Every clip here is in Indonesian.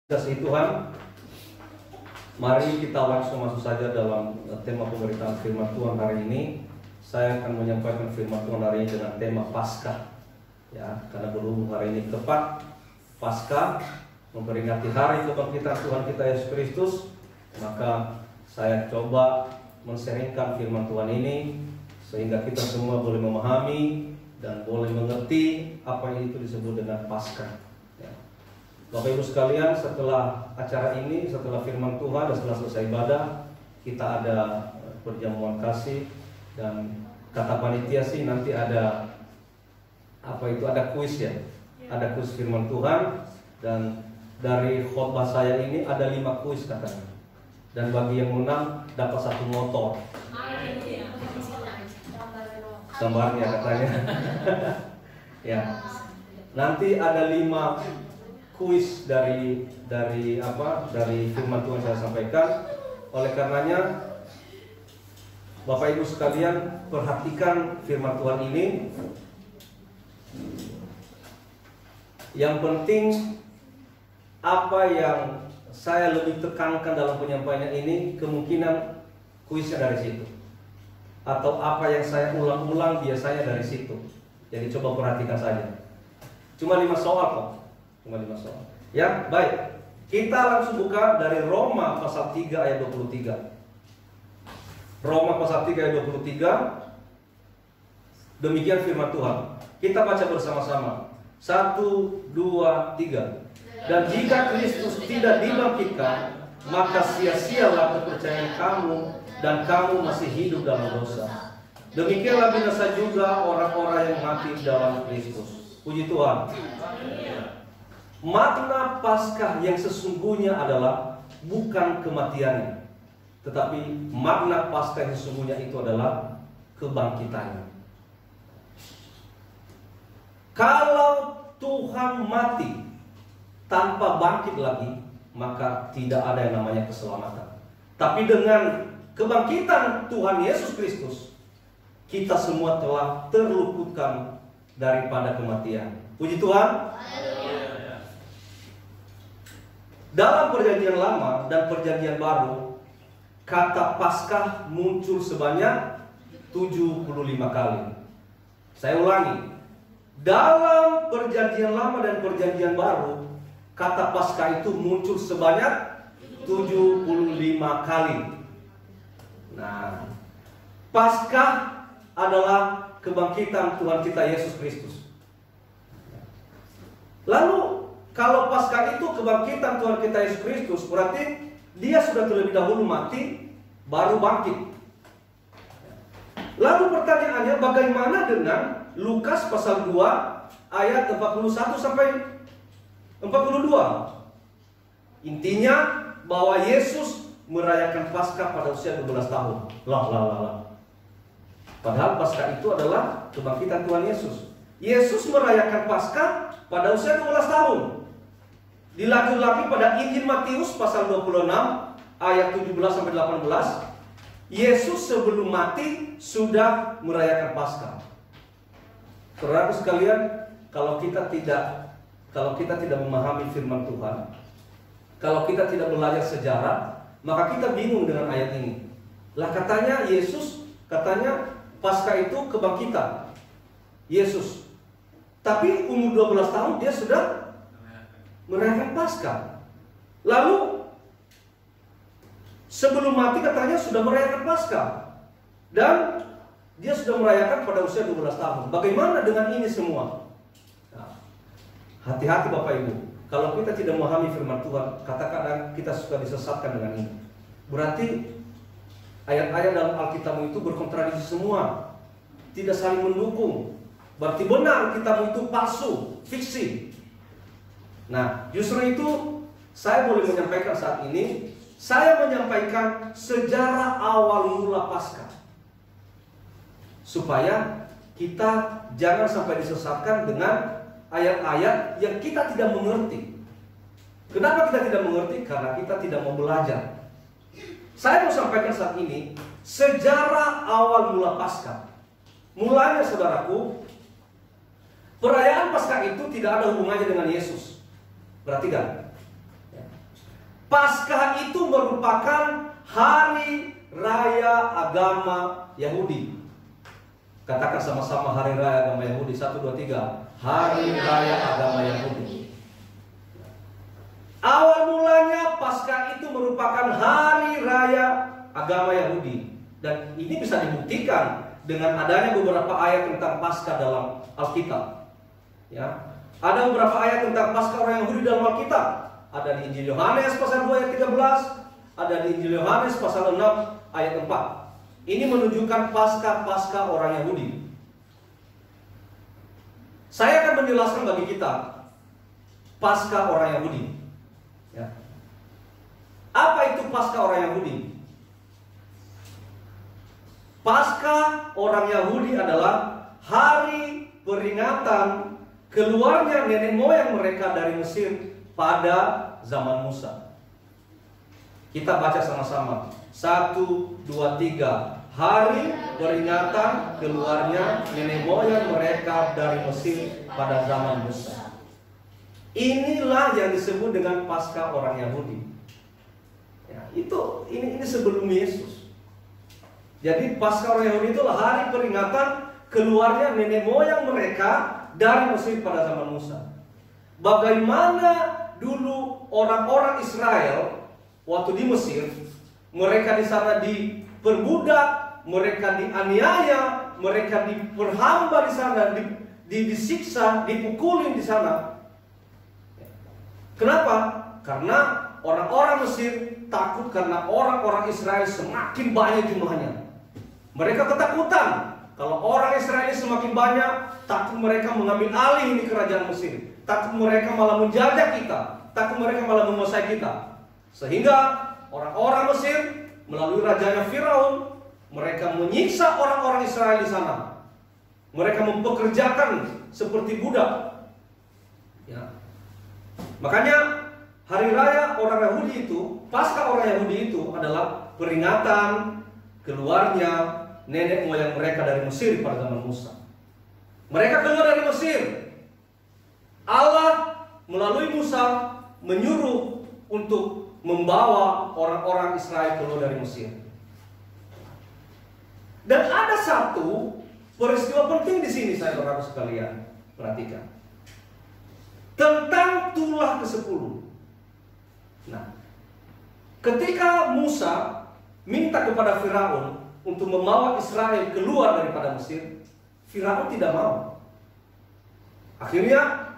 Kasih Tuhan, mari kita langsung masuk saja dalam tema pemberitaan firman Tuhan hari ini. Saya akan menyampaikan firman Tuhan hari ini dengan tema Paskah. Ya, karena berhubung hari ini tepat Paskah, memperingati hari kebangkitan Tuhan kita Yesus Kristus, maka saya coba menseringkan firman Tuhan ini sehingga kita semua boleh memahami dan boleh mengerti apa yang itu disebut dengan Paskah. Bapak Ibu sekalian, setelah acara ini, setelah firman Tuhan dan setelah selesai ibadah, kita ada perjamuan kasih dan kata panitia sih nanti ada ada kuis ya, ada kuis firman Tuhan, dan dari khotbah saya ini ada 5 kuis katanya, dan bagi yang menang dapat 1 motor. Gambarnya katanya. Ya, nanti ada 5 kuis dari firman Tuhan saya sampaikan. Oleh karenanya Bapak Ibu sekalian, perhatikan firman Tuhan ini. Yang penting apa yang saya lebih tekankan dalam penyampaiannya ini, kemungkinan kuisnya dari situ, atau apa yang saya ulang-ulang biasanya dari situ. Jadi coba perhatikan saja. Cuma 5 soal kok. Ya, baik. Kita langsung buka dari Roma pasal 3 ayat 23. Roma pasal 3 ayat 23. Demikian firman Tuhan. Kita baca bersama-sama. 1, 2, 3. Dan jika Kristus tidak dibangkitkan, maka sia-sialah kepercayaan kamu, dan kamu masih hidup dalam dosa. Demikianlah binasa juga orang-orang yang mati dalam Kristus. Puji Tuhan. Makna Paskah yang sesungguhnya adalah bukan kematiannya, tetapi makna Paskah yang sesungguhnya itu adalah kebangkitannya. Kalau Tuhan mati tanpa bangkit lagi, maka tidak ada yang namanya keselamatan. Tapi dengan kebangkitan Tuhan Yesus Kristus, kita semua telah terluputkan daripada kematian. Puji Tuhan. Dalam perjanjian lama dan perjanjian baru, kata Paskah muncul sebanyak 75 kali. Saya ulangi. Dalam perjanjian lama dan perjanjian baru, kata Paskah itu muncul sebanyak 75 kali. Nah, Paskah adalah kebangkitan Tuhan kita Yesus Kristus. Lalu kalau Paskah itu kebangkitan Tuhan kita Yesus Kristus, berarti dia sudah terlebih dahulu mati, baru bangkit. Lalu pertanyaannya, bagaimana dengan Lukas pasal 2 ayat 41 sampai 42? Intinya bahwa Yesus merayakan Paskah pada usia 12 tahun. Padahal Paskah itu adalah kebangkitan Tuhan Yesus. Yesus merayakan Paskah pada usia 12 tahun. Dilanjut lagi pada Injil Matius pasal 26 ayat 17 sampai 18. Yesus sebelum mati sudah merayakan Paskah. Saudara sekalian, kalau kita tidak memahami firman Tuhan, kalau kita tidak belajar sejarah, maka kita bingung dengan ayat ini. Lah katanya Paskah itu kebangkitan Yesus. Tapi umur 12 tahun dia sudah merayakan Paskah. Lalu sebelum mati katanya sudah merayakan Paskah, dan dia sudah merayakan pada usia 12 tahun. Bagaimana dengan ini semua? Nah, hati-hati Bapak Ibu. Kalau kita tidak memahami firman Tuhan, kadang kita suka disesatkan dengan ini. Berarti ayat-ayat dalam Alkitab itu berkontradiksi semua, tidak saling mendukung. Berarti benar kitab itu palsu, fiksi. Nah, justru itu saya boleh menyampaikan saat ini, saya menyampaikan sejarah awal mula Paskah, supaya kita jangan sampai disesatkan dengan ayat-ayat yang kita tidak mengerti. Kenapa kita tidak mengerti? Karena kita tidak mau belajar. Saya mau sampaikan saat ini sejarah awal mula Paskah. Mulanya saudaraku, perayaan Paskah itu tidak ada hubungannya dengan Yesus. Perhatikan. Paskah itu merupakan hari raya agama Yahudi. Katakan sama-sama, hari raya agama Yahudi. 1, 2, 3. Hari raya agama Yahudi. Awal mulanya Paskah itu merupakan hari raya agama Yahudi. Dan ini bisa dibuktikan dengan adanya beberapa ayat tentang Paskah dalam Alkitab. Ya, ada beberapa ayat tentang Paskah orang Yahudi dalam Alkitab. Ada di Injil Yohanes pasal 2 ayat 13, ada di Injil Yohanes pasal 6 ayat 4. Ini menunjukkan Paskah orang Yahudi. Saya akan menjelaskan bagi kita Paskah orang Yahudi. Ya. Apa itu Paskah orang Yahudi? Paskah orang Yahudi adalah hari peringatan keluarnya nenek moyang mereka dari Mesir pada zaman Musa. Kita baca sama-sama. 1, 2, 3. Hari peringatan keluarnya nenek moyang mereka dari Mesir pada zaman Musa. Inilah yang disebut dengan Paskah orang Yahudi. Ya, ini sebelum Yesus. Jadi Paskah orang Yahudi itulah hari peringatan keluarnya nenek moyang mereka dari Mesir pada zaman Musa. Bagaimana dulu orang-orang Israel waktu di Mesir, mereka di sana diperbudak, mereka dianiaya, mereka diperhamba di sana, disiksa, dipukulin di sana. Kenapa? Karena orang-orang Mesir takut karena orang-orang Israel semakin banyak jumlahnya. Mereka ketakutan kalau orang Israel semakin banyak, takut mereka mengambil alih di kerajaan Mesir, takut mereka malah menjajah kita, takut mereka malah menguasai kita. Sehingga orang-orang Mesir melalui rajanya Firaun, mereka menyiksa orang-orang Israel di sana. Mereka mempekerjakan seperti budak. Ya. Makanya hari raya orang Yahudi itu, Paskah orang Yahudi itu adalah peringatan keluarnya nenek moyang mereka dari Mesir pada zaman Musa. Mereka keluar dari Mesir. Allah melalui Musa menyuruh untuk membawa orang-orang Israel keluar dari Mesir. Dan ada satu peristiwa penting di sini, saudara sekalian, perhatikan. Tentang tulah ke-10. Nah, ketika Musa minta kepada Firaun untuk membawa Israel keluar daripada Mesir, Firaun tidak mau. Akhirnya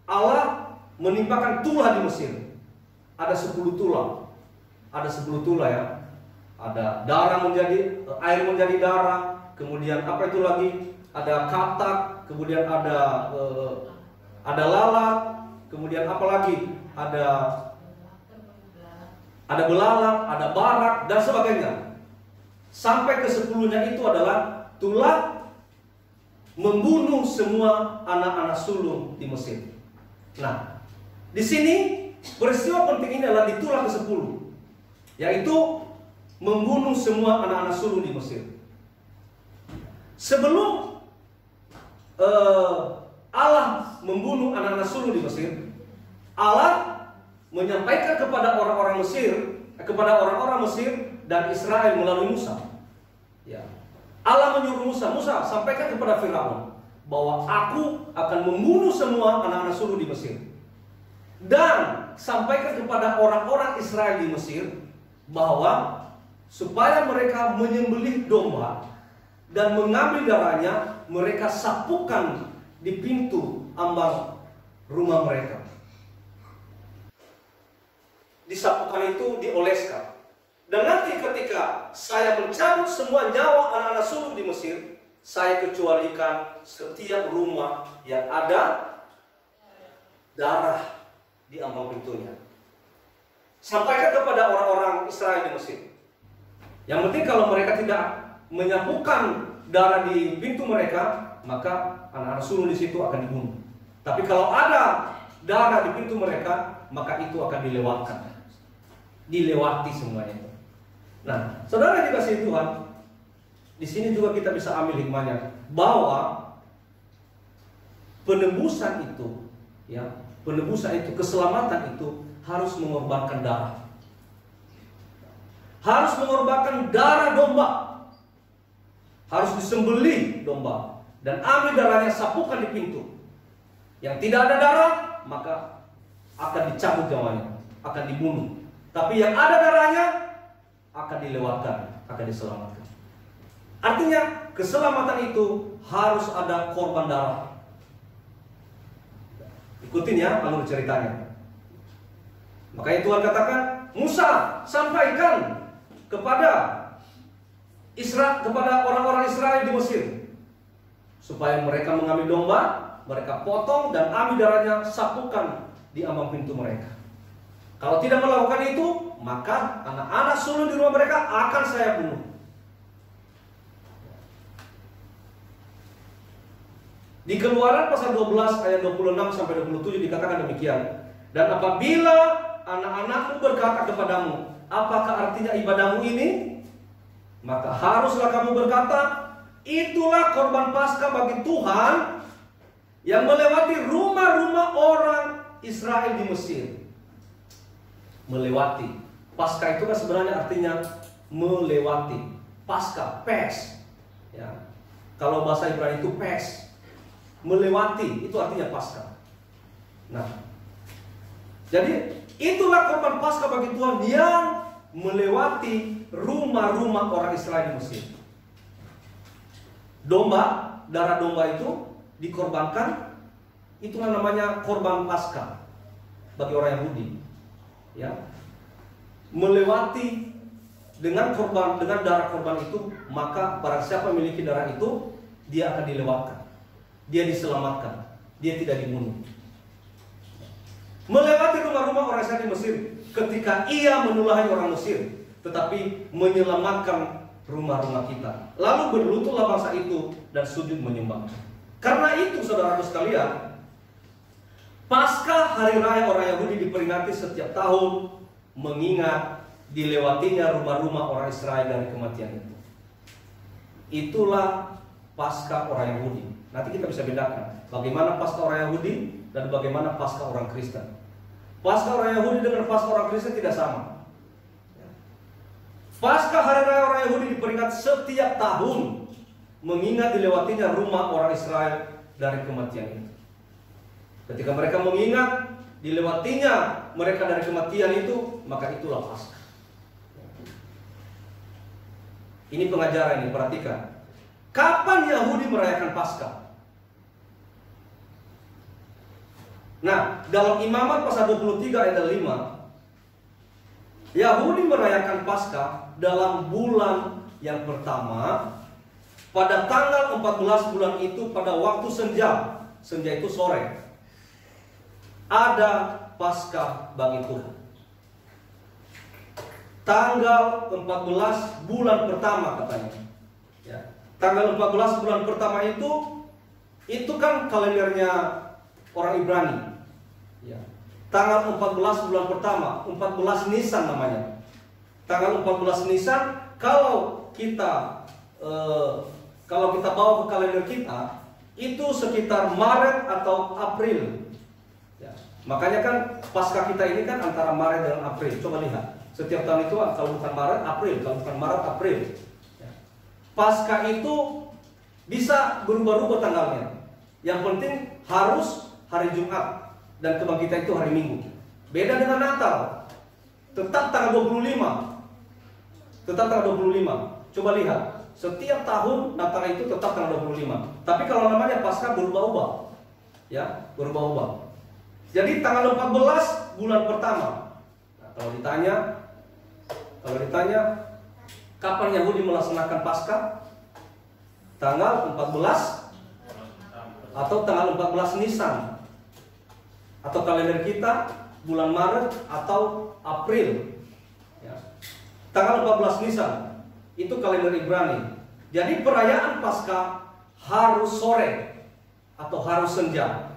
Allah menimpakan tulah di Mesir. Ada 10 tulah. Ada 10 tulah ya. Ada darah air menjadi darah. Kemudian apa itu lagi? Ada katak. Kemudian ada lalat. Kemudian apa lagi? Ada belalang, ada barak dan sebagainya. Sampai ke-10-nya itu adalah tulah membunuh semua anak-anak sulung di Mesir. Nah, di sini peristiwa penting ini adalah di tulah ke-10, yaitu membunuh semua anak-anak sulung di Mesir. Sebelum Allah membunuh anak-anak sulung di Mesir, Allah menyampaikan kepada orang-orang Mesir dan Israel melalui Musa. Ya. Allah menyuruh Musa sampaikan kepada Firaun bahwa aku akan membunuh semua anak-anak sulung di Mesir. Dan sampaikan kepada orang-orang Israel di Mesir bahwa supaya mereka menyembelih domba dan mengambil darahnya, mereka sapukan di pintu ambang rumah mereka. Disapukan itu dioleskan. Dan nanti ketika saya mencabut semua nyawa anak-anak sulung di Mesir, saya kecualikan setiap rumah yang ada darah di ambang pintunya. Sampaikan kepada orang-orang Israel di Mesir. Yang penting kalau mereka tidak menyapukan darah di pintu mereka, maka anak-anak sulung di situ akan dibunuh. Tapi kalau ada darah di pintu mereka, maka itu akan dilewati semuanya. Nah, saudara dikasihi Tuhan, di sini juga kita bisa ambil hikmahnya bahwa penebusan itu Ya, penebusan itu, keselamatan itu harus mengorbankan darah. Harus mengorbankan darah domba. Harus disembelih domba dan ambil darahnya, sapukan di pintu. Yang tidak ada darah, maka akan dicabut nyawanya, akan dibunuh. Tapi yang ada darahnya akan dilewatkan, akan diselamatkan. Artinya keselamatan itu harus ada korban darah. Ikutin ya alur ceritanya. Makanya Tuhan katakan, Musa sampaikan kepada orang-orang Israel di Mesir supaya mereka mengambil domba, mereka potong dan ambil darahnya, sapukan di ambang pintu mereka. Kalau tidak melakukan itu, maka anak-anak sulung di rumah mereka akan saya bunuh. Di Keluaran pasal 12 ayat 26 sampai 27 dikatakan demikian. Dan apabila anak-anakmu berkata kepadamu, apakah artinya ibadahmu ini? Maka haruslah kamu berkata, itulah korban Paskah bagi Tuhan yang melewati rumah-rumah orang Israel di Mesir. Melewati. Paskah itu kan sebenarnya artinya melewati. Paskah, pes. Ya. Kalau bahasa Ibrani itu pes. Melewati, itu artinya Paskah. Nah, jadi itulah korban Paskah bagi Tuhan yang melewati rumah-rumah orang Israel di Mesir. Domba, darah domba itu dikorbankan, itulah namanya korban Paskah bagi orang Yahudi. Ya, melewati dengan darah korban itu, maka barang siapa memiliki darah itu, dia akan dilewatkan, dia diselamatkan, dia tidak dibunuh. Melewati rumah-rumah orang Israel di Mesir, ketika ia menulahi orang Mesir, tetapi menyelamatkan rumah-rumah kita. Lalu berlututlah bangsa itu dan sujud menyembah. Karena itu, saudaraku sekalian, Paskah hari raya orang Yahudi diperingati setiap tahun, mengingat dilewatinya rumah-rumah orang Israel dari kematian itu. Itulah Paskah orang Yahudi. Nanti kita bisa bedakan bagaimana Paskah orang Yahudi dan bagaimana Paskah orang Kristen. Paskah orang Yahudi dengan Paskah orang Kristen tidak sama. Paskah hari raya orang Yahudi diperingati setiap tahun, mengingat dilewatinya rumah orang Israel dari kematian itu. Ketika mereka mengingat dilewatinya mereka dari kematian itu, maka itulah Paskah. Ini pengajaran ini, perhatikan. Kapan Yahudi merayakan Paskah? Nah, dalam Imamat pasal 23 ayat 5, Yahudi merayakan Paskah dalam bulan yang pertama, pada tanggal 14 bulan itu, pada waktu senja. Senja itu sore. Ada Paskah bagi Tuhan. Tanggal 14 bulan pertama katanya. Ya. Tanggal 14 bulan pertama itu kan kalendernya orang Ibrani. Ya. Tanggal 14 bulan pertama, 14 Nisan namanya. Tanggal 14 Nisan, kalau kita bawa ke kalender kita, itu sekitar Maret atau April. Ya. Makanya kan Paskah kita ini kan antara Maret dan April. Coba lihat, setiap tahun itu kalau bukan Maret, April. Kalau bukan Maret, April. Ya. Paskah itu bisa berubah-ubah tanggalnya. Yang penting harus hari Jumat, dan kebangkitan itu hari Minggu. Beda dengan Natal, tetap tanggal 25. Tetap tanggal 25. Coba lihat, setiap tahun Natal itu tetap tanggal 25. Tapi kalau namanya Paskah berubah-ubah. Ya, berubah-ubah. Jadi tanggal 14 bulan pertama. Nah, kalau ditanya kapan Yahudi melaksanakan Paskah? Tanggal 14 atau tanggal 14 Nisan. Atau kalender kita bulan Maret atau April. Ya. Tanggal 14 Nisan itu kalender Ibrani. Jadi perayaan Paskah harus sore atau harus senja.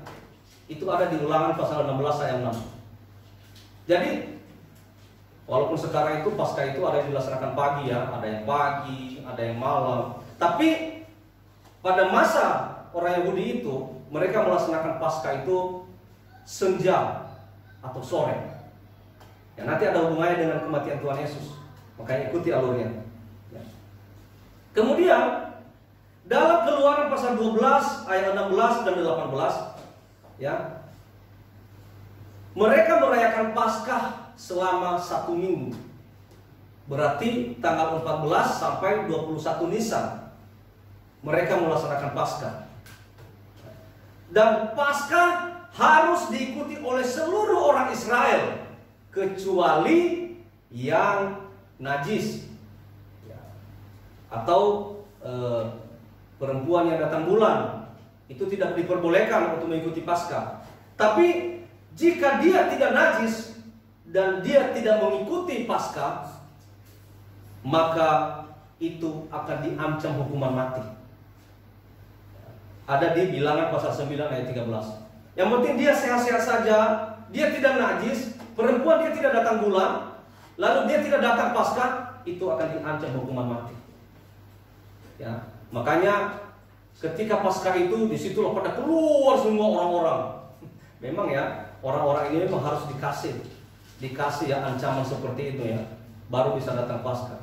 Itu ada di Ulangan pasal 16 ayat 6. Jadi walaupun sekarang itu Paskah itu ada yang dilaksanakan pagi ya, ada yang pagi, ada yang malam. Tapi pada masa orang Yahudi itu, mereka melaksanakan Paskah itu senja atau sore. Ya, nanti ada hubungannya dengan kematian Tuhan Yesus. Makanya ikuti alurnya. Ya. Kemudian dalam Keluaran pasal 12 ayat 16 dan 18, ya, mereka merayakan Paskah selama 1 minggu. Berarti tanggal 14 sampai 21 Nisan mereka melaksanakan Paskah. Dan Paskah harus diikuti oleh seluruh orang Israel kecuali yang najis, ya, atau perempuan yang datang bulan. Itu tidak diperbolehkan untuk mengikuti Paskah. Tapi jika dia tidak najis dan dia tidak mengikuti Paskah, maka itu akan diancam hukuman mati. Ada di Bilangan pasal 9 ayat 13. Yang penting dia sehat-sehat saja, dia tidak najis, perempuan dia tidak datang bulan, lalu dia tidak datang Paskah, itu akan diancam hukuman mati. Ya, makanya ketika Paskah itu, disitulah pada keluar semua orang-orang. Memang ya, orang-orang ini memang harus dikasih ya ancaman seperti itu ya, baru bisa datang Paskah.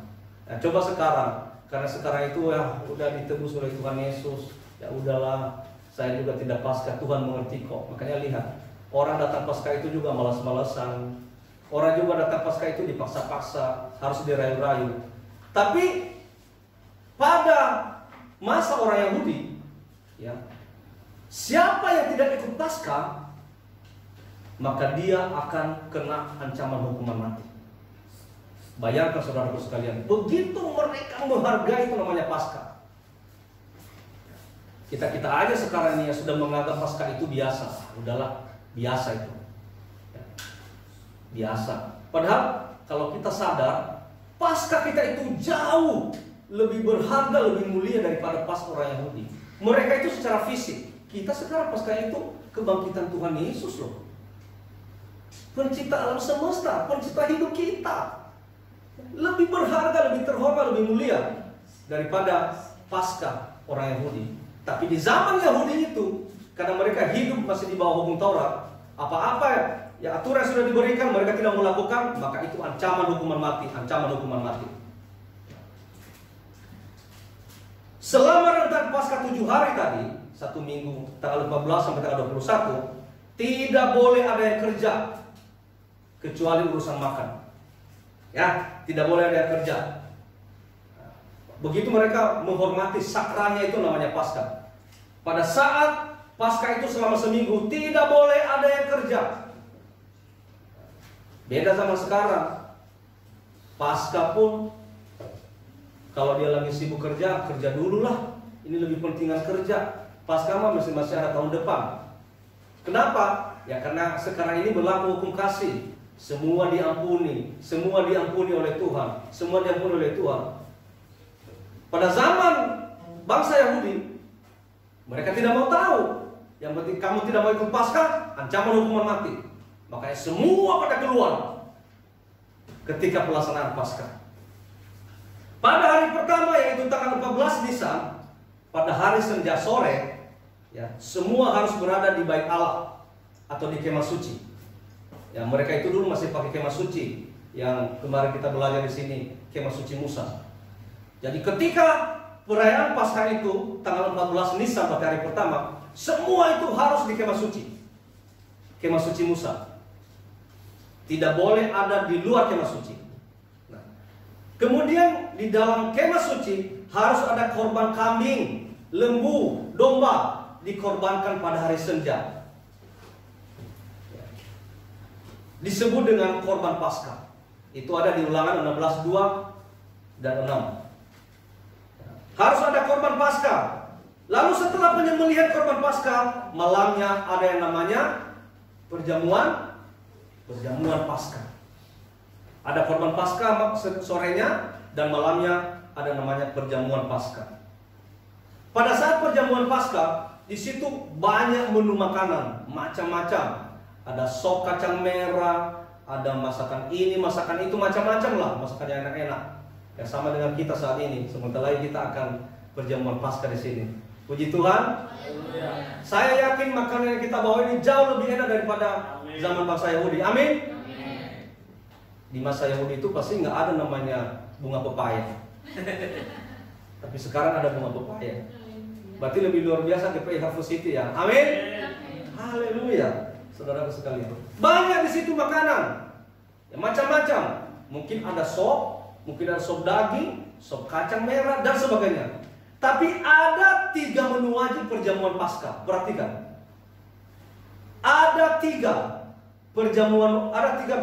Nah, coba sekarang, karena sekarang itu ya udah ditebus oleh Tuhan Yesus, ya udahlah, saya juga tidak Paskah, Tuhan mengerti kok. Makanya lihat, orang datang Paskah itu juga malas-malasan. Orang juga datang Paskah itu dipaksa-paksa, harus dirayu-rayu. Tapi pada masa orang Yahudi, ya, siapa yang tidak ikut Paskah, maka dia akan kena ancaman hukuman mati. Bayangkan saudaraku sekalian, begitu mereka menghargai itu namanya Paskah. Kita aja sekarang ini ya sudah menganggap Paskah itu biasa. Udahlah, biasa itu, ya, biasa. Padahal kalau kita sadar, Paskah kita itu jauh lebih berharga, lebih mulia daripada Paskah orang Yahudi. Mereka itu secara fisik. Kita sekarang Paskah itu kebangkitan Tuhan Yesus loh, pencipta alam semesta, pencipta hidup kita. Lebih berharga, lebih terhormat, lebih mulia daripada Paskah orang Yahudi. Tapi di zaman Yahudi itu, karena mereka hidup masih di bawah hukum Taurat, apa-apa ya aturan yang sudah diberikan mereka tidak melakukan, maka itu ancaman hukuman mati, ancaman hukuman mati. Selama rentang Paskah 7 hari tadi, 1 minggu, tanggal 14 sampai tanggal 21, tidak boleh ada yang kerja kecuali urusan makan. Ya, tidak boleh ada yang kerja. Begitu mereka menghormati sakralnya itu namanya Paskah. Pada saat Paskah itu selama seminggu tidak boleh ada yang kerja. Beda sama sekarang. Paskah pun kalau dia lagi sibuk kerja, kerja dulu lah. Ini lebih pentingan kerja. Paskah mah masih ada tahun depan. Kenapa? Ya karena sekarang ini berlaku hukum kasih. Semua diampuni oleh Tuhan, semua diampuni oleh Tuhan. Pada zaman bangsa Yahudi, mereka tidak mau tahu. Yang penting kamu tidak mau ikut Paskah, ancaman hukuman mati. Makanya semua pada keluar ketika pelaksanaan Paskah. Pada hari pertama yaitu tanggal 14 Nisan, pada hari senja sore, ya, semua harus berada di Bait Allah atau di kemah suci. Ya, mereka itu dulu masih pakai kemah suci yang kemarin kita belajar di sini, kemah suci Musa. Jadi ketika perayaan Paskah itu tanggal 14 Nisan pada hari pertama, semua itu harus di kemah suci Musa. Tidak boleh ada di luar kemah suci. Nah, kemudian di dalam kemah suci harus ada korban kambing, lembu, domba dikorbankan pada hari senja. Disebut dengan korban Paskah. Itu ada di Ulangan 16:2 dan 6. Harus ada korban Paskah. Lalu setelah penyembelihan korban Paskah, malamnya ada yang namanya perjamuan Paskah. Ada korban Paskah sorenya dan malamnya ada namanya perjamuan Paskah. Pada saat perjamuan Paskah, di situ banyak menu makanan, macam-macam. Ada sop kacang merah, ada masakan ini, masakan itu, macam-macam lah, masakan yang enak-enak. Ya sama dengan kita saat ini. Sebentar lagi kita akan perjamuan Paskah di sini. Puji Tuhan. Saya yakin makanan yang kita bawa ini jauh lebih enak daripada zaman bangsa Yahudi. Amin. Di masa Yahudi itu pasti nggak ada namanya bunga pepaya. Tapi sekarang ada bunga pepaya. Berarti lebih luar biasa GPI Harvest City ya. Amin. Haleluya. Saudara sekalian. Banyak di situ makanan. Ya, macam-macam. Mungkin ada sop, mungkin ada sop daging, sop kacang merah dan sebagainya. Tapi ada 3 menu wajib perjamuan Paskah. Perhatikan. Ada 3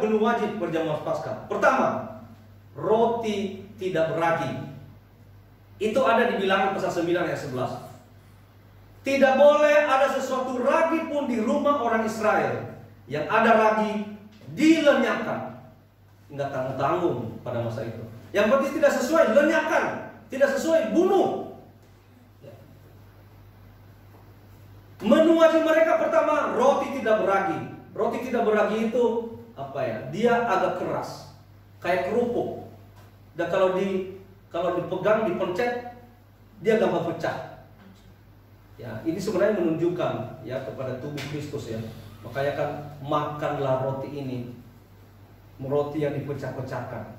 menu wajib perjamuan Paskah. Pertama, roti tidak beragi. Itu ada di Bilangan pasal 9 ayat 11. Tidak boleh ada sesuatu ragi pun di rumah orang Israel. Yang ada ragi dilenyapkan. Enggak tanggung-tanggung pada masa itu. Yang penting tidak sesuai, lenyapkan. Tidak sesuai, bunuh. Menu wajib mereka pertama, roti tidak beragi. Roti tidak beragi itu apa ya? Dia agak keras, kayak kerupuk. Dan kalau dipegang, dipencet, dia gampang pecah. Ya, ini sebenarnya menunjukkan ya kepada tubuh Kristus ya. Makanya kan makanlah roti ini, roti yang dipecah-pecahkan.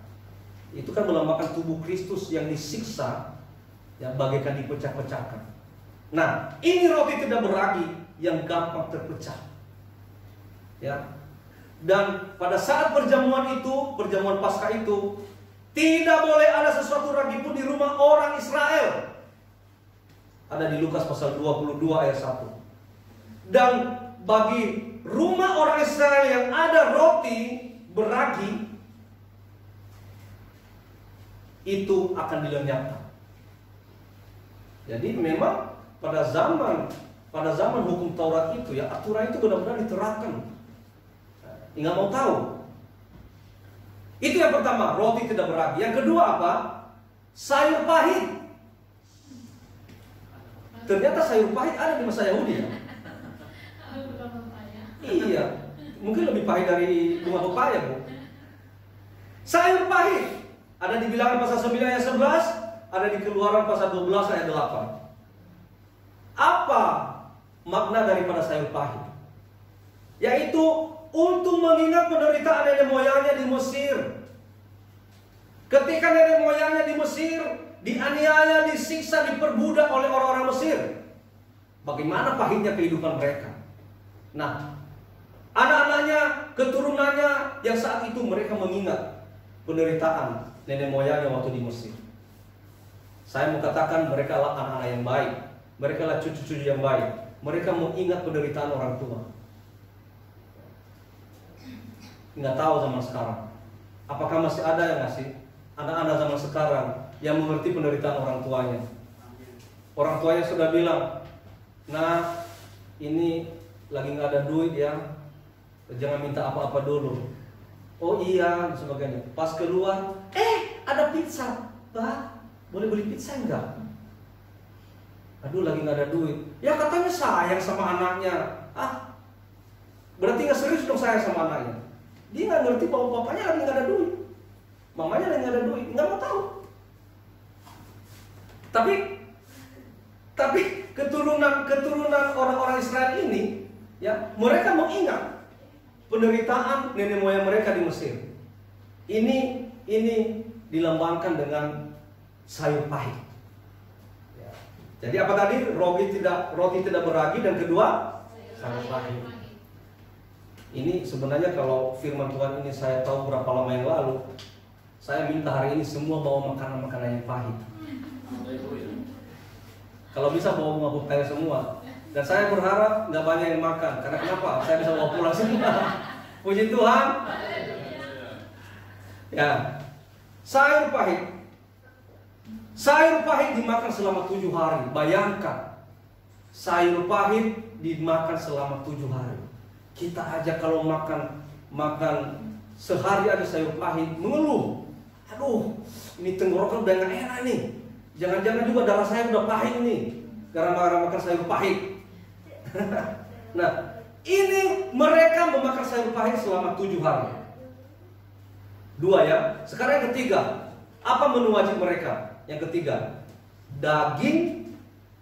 Itu kan melambangkan tubuh Kristus yang disiksa, ya bagaikan dipecah-pecahkan. Nah, ini roti tidak beragi yang gampang terpecah. Ya. Dan pada saat perjamuan itu, perjamuan Paskah itu, tidak boleh ada sesuatu ragi pun di rumah orang Israel. Ada di Lukas pasal 22 ayat 1. Dan bagi rumah orang Israel yang ada roti beragi, itu akan dilenyapkan. Jadi memang pada zaman hukum Taurat itu ya, aturan itu benar-benar diterapkan. Nggak mau tahu. Itu yang pertama, roti tidak beragi. Yang kedua apa? Sayur pahit. Ternyata sayur pahit ada di masa Yahudi ya. Iya, mungkin lebih pahit dari bunga pepaya, Bu. Sayur pahit ada di Bilangan pasal 9 ayat 11, ada di Keluaran pasal 12 ayat 8. Apa makna daripada sayur pahit? Yaitu untuk mengingat penderitaan nenek moyangnya di Mesir. Ketika nenek moyangnya di Mesir dianiaya, disiksa, diperbudak oleh orang-orang Mesir, bagaimana pahitnya kehidupan mereka. Nah, anak-anaknya, keturunannya yang saat itu mereka mengingat penderitaan nenek moyangnya waktu di Mesir. Saya mau katakan mereka lah anak-anak yang baik. Mereka lah cucu-cucu yang baik. Mereka mengingat penderitaan orang tua. Nggak tahu zaman sekarang. Apakah masih ada yang ngasih anak-anak zaman sekarang yang mengerti penderitaan orang tuanya? Orang tuanya sudah bilang, nah ini lagi nggak ada duit ya, jangan minta apa-apa dulu. Oh iya, dan sebagainya. Pas keluar, ada pizza, Pak, boleh beli pizza enggak? Aduh, lagi nggak ada duit. Ya katanya sayang sama anaknya. Berarti nggak serius dong sayang sama anaknya. Dia nggak ngerti bahwa bapaknya lagi nggak ada duit, mamanya lagi nggak ada duit, nggak mau tahu. Tapi keturunan orang-orang Israel ini, ya mereka mengingat penderitaan nenek moyang mereka di Mesir. Ini dilambangkan dengan sayur pahit. Ya. Jadi apa tadi? Roti tidak beragi, dan kedua sayur pahit. Ini sebenarnya kalau firman Tuhan ini saya tahu berapa lama yang lalu, saya minta hari ini semua bawa makanan-makanan yang pahit. Kalau bisa bawa bunga pepaya semua. Dan saya berharap nggak banyak yang makan. Karena kenapa? Saya bisa bawa pulang semua. Puji Tuhan. Ya, sayur pahit. Sayur pahit dimakan selama 7 hari. Bayangkan, sayur pahit dimakan selama 7 hari. Kita aja kalau makan sehari ada sayur pahit mengeluh. Aduh, ini tenggorokan udah nggak enak nih. Jangan-jangan juga darah saya udah pahit nih gara-gara makan sayur pahit. Nah, ini mereka memakan sayur pahit selama 7 hari. 2 ya. Sekarang yang ketiga, apa menu wajib mereka? Yang ketiga, daging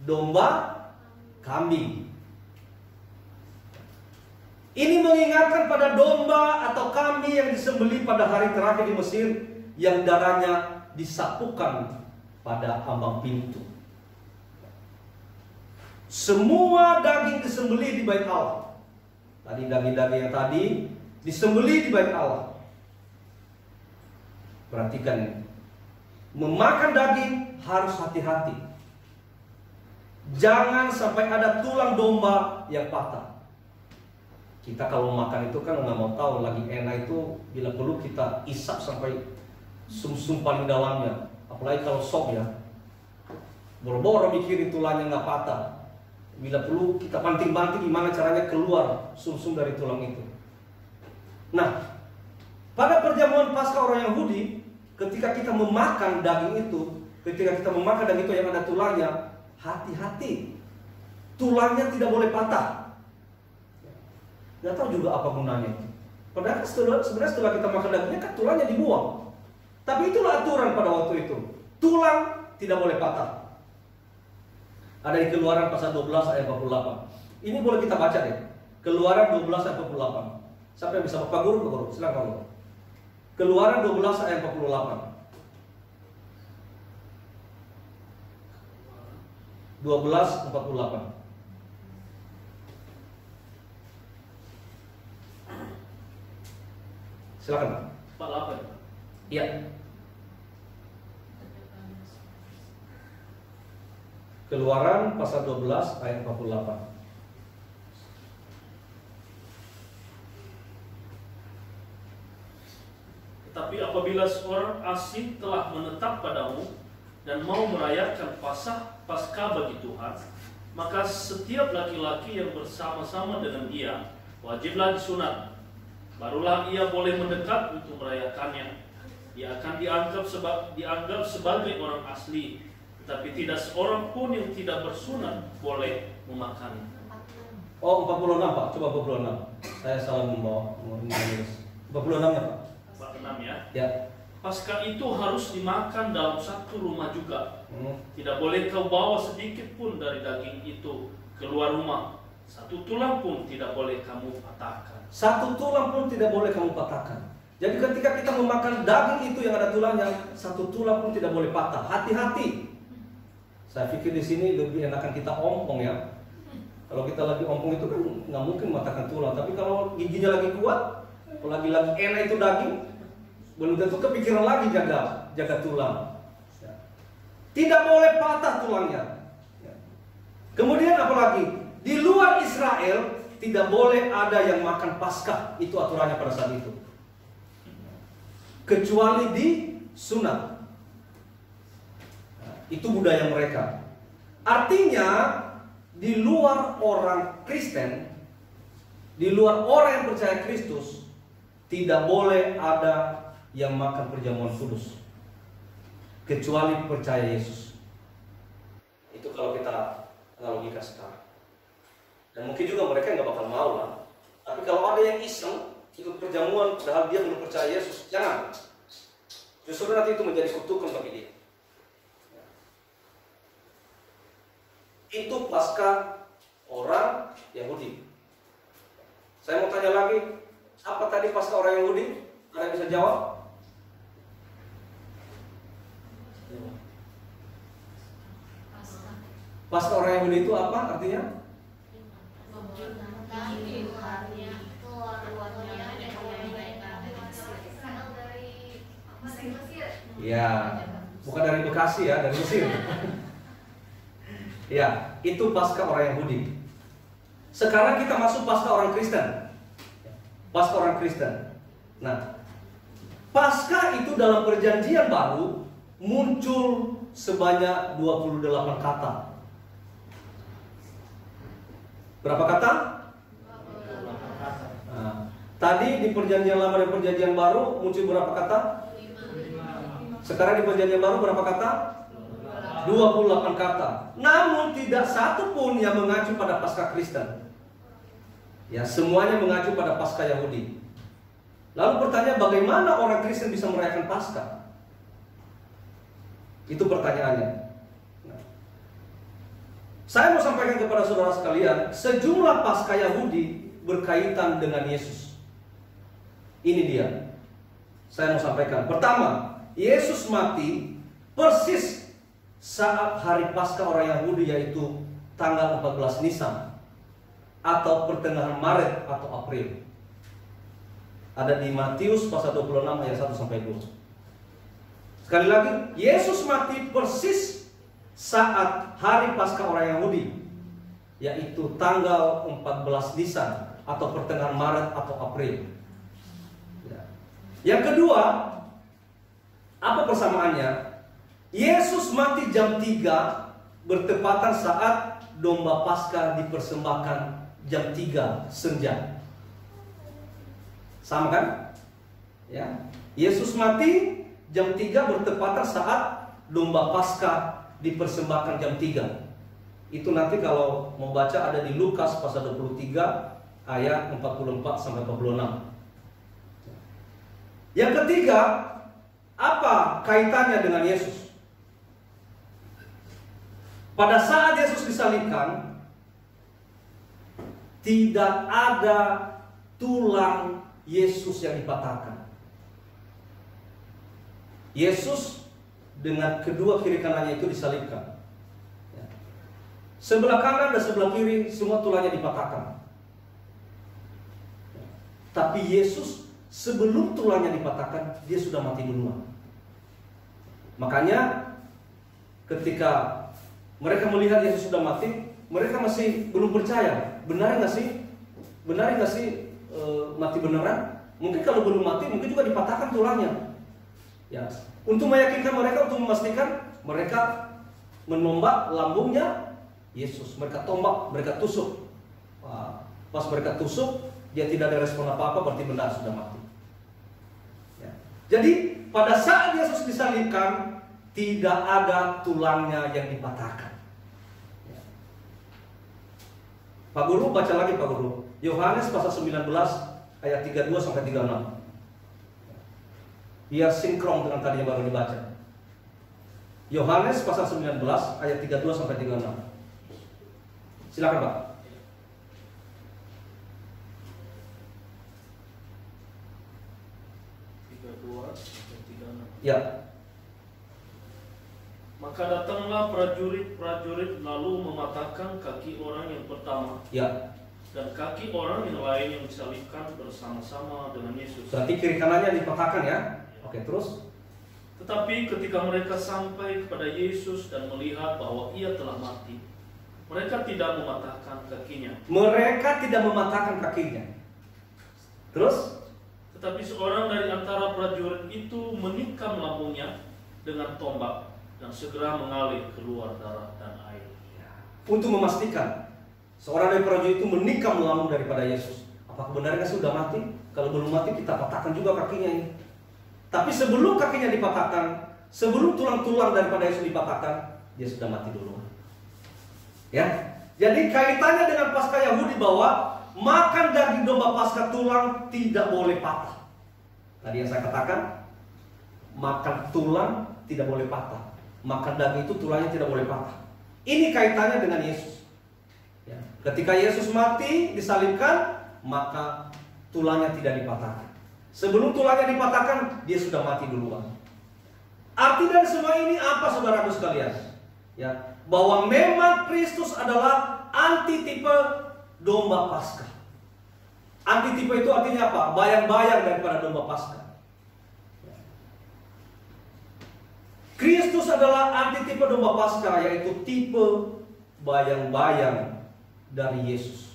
domba, kambing. Ini mengingatkan pada domba atau kambing yang disembelih pada hari terakhir di Mesir, yang darahnya disapukan pada ambang pintu. Semua daging disembelih di bait Allah. Tadi daging-daging yang tadi disembelih di bait Allah. Perhatikan ini. Memakan daging harus hati-hati. Jangan sampai ada tulang domba yang patah. Kita kalau makan itu kan nggak mau tahu, lagi enak itu bila perlu kita isap sampai sumsum paling dalamnya. Apalagi kalau sop ya, boro-boro mikirin tulangnya nggak patah. Bila perlu kita banting-banting gimana caranya keluar sumsum dari tulang itu. Nah, pada perjamuan Paskah orang Yahudi, ketika kita memakan daging itu, ketika kita memakan daging itu yang ada tulangnya, hati-hati, tulangnya tidak boleh patah. Gak tahu juga apa gunanya. Padahal sebenarnya setelah kita makan dagingnya kan tulangnya dibuang. Tapi itulah aturan pada waktu itu. Tulang tidak boleh patah. Ada di Keluaran pasal 12 ayat 48. Ini boleh kita baca deh. Keluaran 12 ayat 48. Siapa yang bisa? Pak Guru, silakan Guru. Keluaran 12 ayat 48. 12:48. Silakan Pak. 48. Iya. Keluaran pasal 12 ayat 48. Tetapi apabila seorang asing telah menetap padamu dan mau merayakan Paskah bagi Tuhan, maka setiap laki-laki yang bersama-sama dengan dia wajiblah disunat. Barulah ia boleh mendekat untuk merayakannya. Ia akan dianggap sebagai orang asli, tetapi tidak seorang pun yang tidak bersunat boleh memakannya. Oh, 46 Pak, coba 46. Saya salah membawa menulis. 46 ya Pak? 46 ya. Ya. Paskah itu harus dimakan dalam satu rumah juga. Tidak boleh kau bawa sedikit pun dari daging itu keluar rumah. Satu tulang pun tidak boleh kamu patahkan. Satu tulang pun tidak boleh kamu patahkan. Jadi ketika kita memakan daging itu yang ada tulangnya, satu tulang pun tidak boleh patah. Hati-hati. Saya pikir di sini lebih enakan kita ompong ya. Kalau kita lagi ompong itu kan nggak mungkin mematahkan tulang. Tapi kalau giginya lagi kuat, lagi enak itu daging, belum tentu kepikiran lagi jaga tulang. Tidak boleh patah tulangnya. Kemudian apalagi di luar Israel tidak boleh ada yang makan Paskah, itu aturannya pada saat itu. Kecuali di sunat. Itu budaya mereka. Artinya di luar orang Kristen, di luar orang yang percaya Kristus, tidak boleh ada yang makan perjamuan kudus kecuali percaya Yesus. Itu kalau kita analogikan sekarang. Dan mungkin juga mereka nggak bakal mau lah. Tapi kalau ada yang iseng ikut perjamuan padahal dia belum percaya Yesus, jangan. Justru nanti itu menjadi kutukan bagi dia. Itu Paskah orang Yahudi. Saya mau tanya lagi, apa tadi Paskah orang Yahudi? Ada yang bisa jawab? Paskah orang Yahudi itu apa artinya? Ya, bukan dari Bekasi ya, dari Mesir. Ya, itu Paskah orang Yahudi. Sekarang kita masuk Paskah orang Kristen. Paskah orang Kristen. Nah, Paskah itu dalam perjanjian baru muncul sebanyak 28 kata. Berapa kata? Nah, tadi di perjanjian lama dan perjanjian baru muncul berapa kata? Sekarang di perjanjian baru berapa kata? 28 kata. Namun tidak satu pun yang mengacu pada Paskah Kristen. Ya, semuanya mengacu pada Paskah Yahudi. Lalu pertanyaan, bagaimana orang Kristen bisa merayakan Paskah? Itu pertanyaannya. Nah, Saya mau sampaikan kepada saudara sekalian, sejumlah Paskah Yahudi berkaitan dengan Yesus. Ini dia. Saya mau sampaikan. Pertama, Yesus mati persis saat hari Paskah orang Yahudi, yaitu tanggal 14 Nisan atau pertengahan Maret atau April. Ada di Matius pasal 26 ayat 1 sampai 2. Sekali lagi, Yesus mati persis saat hari Paskah orang Yahudi, yaitu tanggal 14 Nisan atau pertengahan Maret atau April. Ya. Yang kedua, apa persamaannya? Yesus mati jam 3 bertepatan saat domba Paskah dipersembahkan jam 3 senja. Sama kan? Ya. Yesus mati jam 3 bertepatan saat domba Paskah dipersembahkan jam 3. Itu nanti kalau mau baca ada di Lukas pasal 23 ayat 44 sampai 46. Yang ketiga, apa kaitannya dengan Yesus? Pada saat Yesus disalibkan, tidak ada tulang Yesus yang dipatahkan. Yesus dengan kedua kiri kanannya itu disalibkan. Ya. Sebelah kanan dan sebelah kiri semua tulangnya dipatahkan. Ya. Tapi Yesus sebelum tulangnya dipatahkan, dia sudah mati duluan. Makanya ketika mereka melihat Yesus sudah mati, mereka masih belum percaya. Benar nggak sih? Benar nggak sih mati beneran? Mungkin kalau belum mati, mungkin juga dipatahkan tulangnya. Ya. Untuk meyakinkan mereka, untuk memastikan, mereka menombak lambungnya Yesus. Mereka tombak, mereka tusuk. Pas mereka tusuk, dia tidak ada respon apa-apa, berarti benar sudah mati. Ya. Jadi pada saat Yesus disalibkan, tidak ada tulangnya yang dipatahkan. Ya. Pak Guru, baca lagi Pak Guru. Yohanes pasal 19 ayat 32 sampai 36. Biar sinkron dengan tadi yang baru dibaca. Yohanes pasal 19 ayat 32 sampai 36. Silakan Pak. Ya. Maka datanglah prajurit-prajurit lalu mematahkan kaki orang yang pertama. Ya. Dan kaki orang yang lain yang disalibkan bersama-sama dengan Yesus. Berarti kiri kanannya dipatahkan ya. Oke, terus? Tetapi ketika mereka sampai kepada Yesus dan melihat bahwa ia telah mati, mereka tidak mematahkan kakinya. Mereka tidak mematahkan kakinya. Terus? Tetapi seorang dari antara prajurit itu menikam lambungnya dengan tombak dan segera mengalir keluar darah dan air. Untuk memastikan, seorang dari prajurit itu menikam lambung daripada Yesus. Apakah benarnya sudah mati? Kalau belum mati, kita patahkan juga kakinya ini. Tapi sebelum kakinya dipatahkan, sebelum tulang-tulang daripada Yesus dipatahkan, dia sudah mati dulu. Ya, jadi kaitannya dengan Paskah Yahudi bahwa makan daging domba Paskah tulang tidak boleh patah. Tadi yang saya katakan, makan tulang tidak boleh patah. Makan daging itu tulangnya tidak boleh patah. Ini kaitannya dengan Yesus. Ya. Ketika Yesus mati, disalibkan, maka tulangnya tidak dipatahkan. Sebelum tulangnya dipatahkan, dia sudah mati duluan. Arti dari semua ini apa, saudaraku sekalian? Ya, bahwa memang Kristus adalah antitipe domba Paskah. Antitipe itu artinya apa? Bayang-bayang daripada domba Paskah. Ya. Kristus adalah antitipe domba Paskah, yaitu tipe bayang-bayang dari Yesus.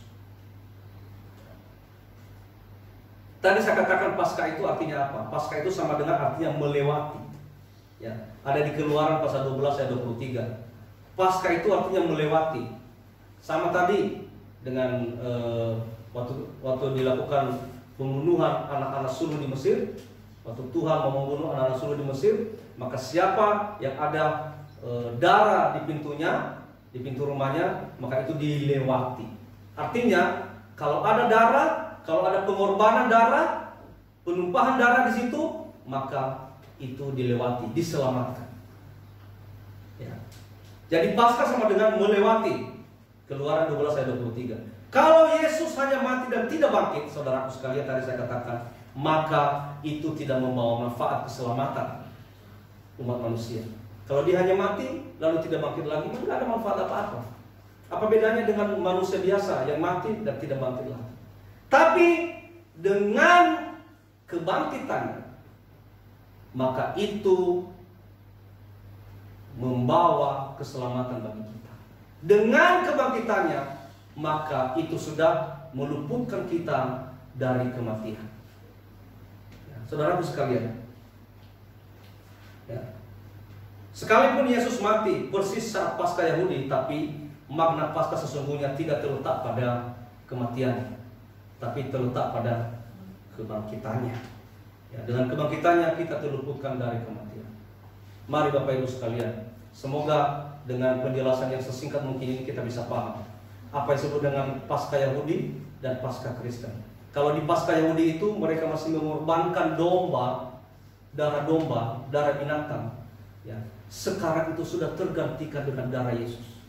Tadi saya katakan Paskah itu artinya apa? Paskah itu sama dengan artinya melewati. Ya, ada di Keluaran pasal 12 ayat 23. Paskah itu artinya melewati. Sama tadi dengan waktu dilakukan pembunuhan anak-anak sulung di Mesir. Waktu Tuhan mau membunuh anak-anak sulung di Mesir, maka siapa yang ada darah di pintunya, di pintu rumahnya, maka itu dilewati. Artinya kalau ada darah, kalau ada pengorbanan darah, penumpahan darah di situ, maka itu dilewati, diselamatkan. Ya. Jadi Paskah sama dengan melewati. Keluaran 12 ayat 23. Kalau Yesus hanya mati dan tidak bangkit, saudaraku sekalian, tadi saya katakan, maka itu tidak membawa manfaat keselamatan umat manusia. Kalau dia hanya mati lalu tidak bangkit lagi, tidak ada manfaat apa-apa. Apa bedanya dengan manusia biasa yang mati dan tidak bangkit lagi? Tapi dengan kebangkitannya, maka itu membawa keselamatan bagi kita. Dengan kebangkitannya, maka itu sudah meluputkan kita dari kematian. Ya, saudaraku sekalian, ya, sekalipun Yesus mati persis saat Paskah Yahudi, tapi makna Paskah sesungguhnya tidak terletak pada kematian, tapi terletak pada kebangkitannya. Ya, dengan kebangkitannya kita terluputkan dari kematian. Mari Bapak Ibu sekalian, semoga dengan penjelasan yang sesingkat mungkin ini kita bisa paham apa yang disebut dengan Paskah Yahudi dan Paskah Kristen. Kalau di Paskah Yahudi itu mereka masih mengorbankan domba, darah binatang. Ya, sekarang itu sudah tergantikan dengan darah Yesus.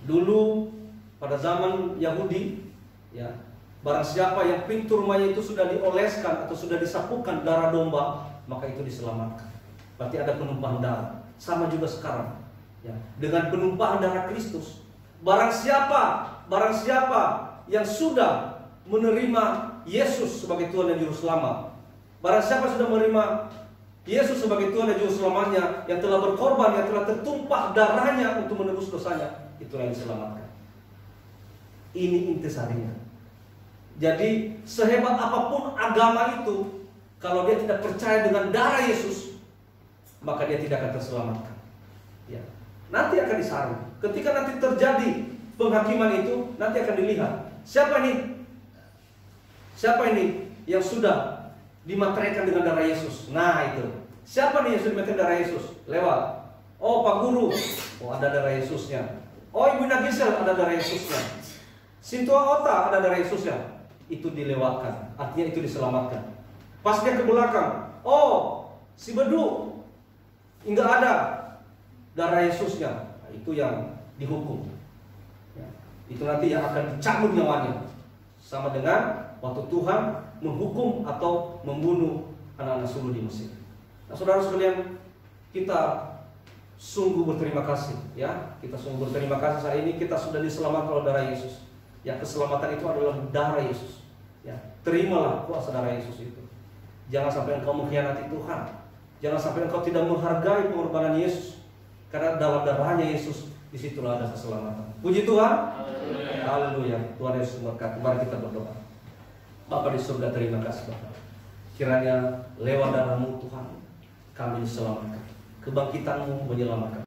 Dulu pada zaman Yahudi, ya, barang siapa yang pintu rumahnya itu sudah dioleskan atau sudah disapukan darah domba, maka itu diselamatkan. Berarti ada penumpahan darah. Sama juga sekarang, ya, dengan penumpahan darah Kristus. Barang siapa yang sudah menerima Yesus sebagai Tuhan dan Juru Selamat, barang siapa sudah menerima Yesus sebagai Tuhan dan Juru Selamatnya, yang telah berkorban, yang telah tertumpah darahnya untuk menebus dosanya, itulah yang diselamatkan. Ini intisarinya. Jadi sehebat apapun agama itu, kalau dia tidak percaya dengan darah Yesus, maka dia tidak akan terselamatkan. Ya. Nanti akan disaring. Ketika nanti terjadi penghakiman itu, nanti akan dilihat siapa ini yang sudah dimateraikan dengan darah Yesus. Nah itu, siapa nih yang sudah dimateraikan darah Yesus? Lewat. Oh, Pak Guru, oh ada darah Yesusnya. Oh, Ibu Nagisel, ada darah Yesusnya. Sintua Ota, ada darah Yesusnya. Itu dilewatkan, artinya itu diselamatkan. Pas dia ke belakang, oh si Bedu, enggak ada darah Yesusnya, nah, itu yang dihukum. Ya, itu nanti yang akan dicabut nyawanya, sama dengan waktu Tuhan menghukum atau membunuh anak-anak sulung di Mesir. Nah, saudara sekalian, kita sungguh berterima kasih, ya, kita sungguh berterima kasih saat ini kita sudah diselamatkan oleh darah Yesus. Ya, keselamatan itu adalah darah Yesus. Ya, terimalah kuasa darah Yesus itu. Jangan sampai engkau mengkhianati Tuhan. Jangan sampai engkau tidak menghargai pengorbanan Yesus. Karena dalam darahnya Yesus, disitulah ada keselamatan. Puji Tuhan. Haleluya. Tuhan Yesus memberkati. Mari kita berdoa. Bapa di surga, terima kasih Bapa. Kiranya lewat darah-Mu Tuhan, kami diselamatkan. Kebangkitan-Mu menyelamatkan